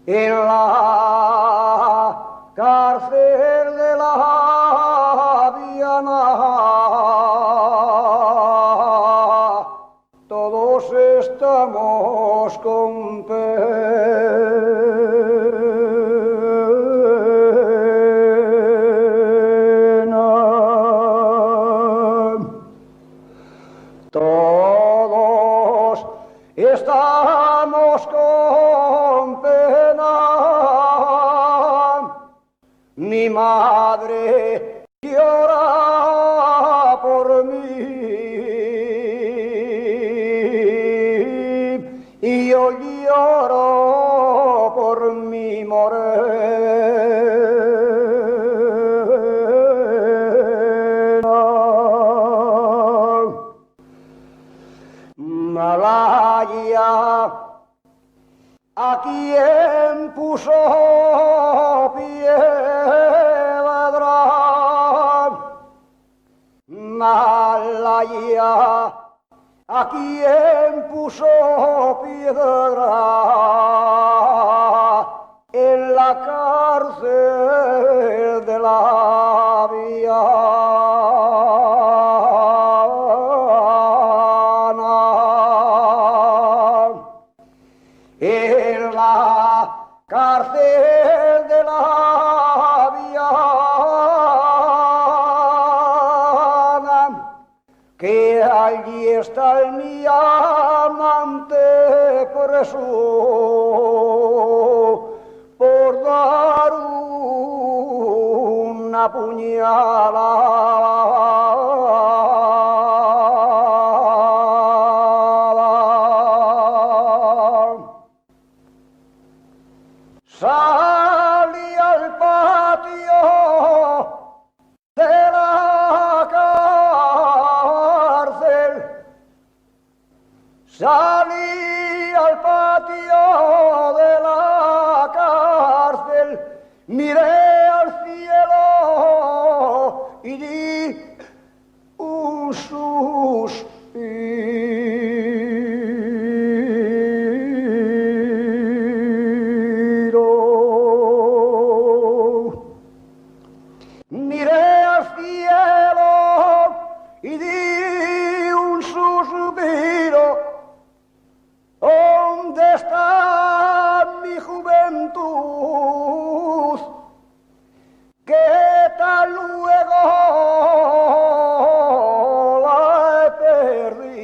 en la cárcel de la Viana. Todos estamos con pena. Todos estamos con pena. Mi madre llora por mí y yo lloro por mi morena. Malaya, ¿a quién puso piedra? Malaya, ¿a quién puso piedra en la cárcel de la Viana? En la cárcel de la Viana, que allí está mi amante preso por dar una puñalada. Salí al patio de la cárcel, salí al patio de la cárcel, miré al cielo y di un suspiro. Miré al cielo y di un suspiro. ¿Dónde está mi juventud? ¿Qué tal luego la he perdido?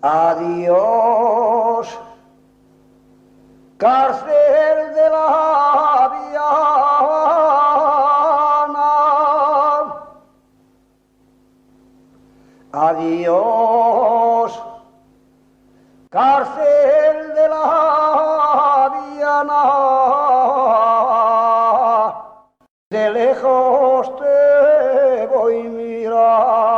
Adiós, cárcel de la Viana. Adiós, cárcel de la Viana. De lejos te voy mirando.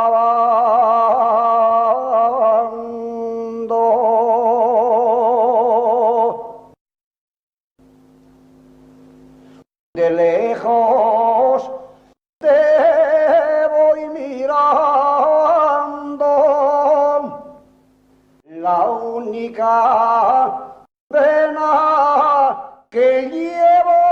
De lejos te voy mirando. La única pena que llevo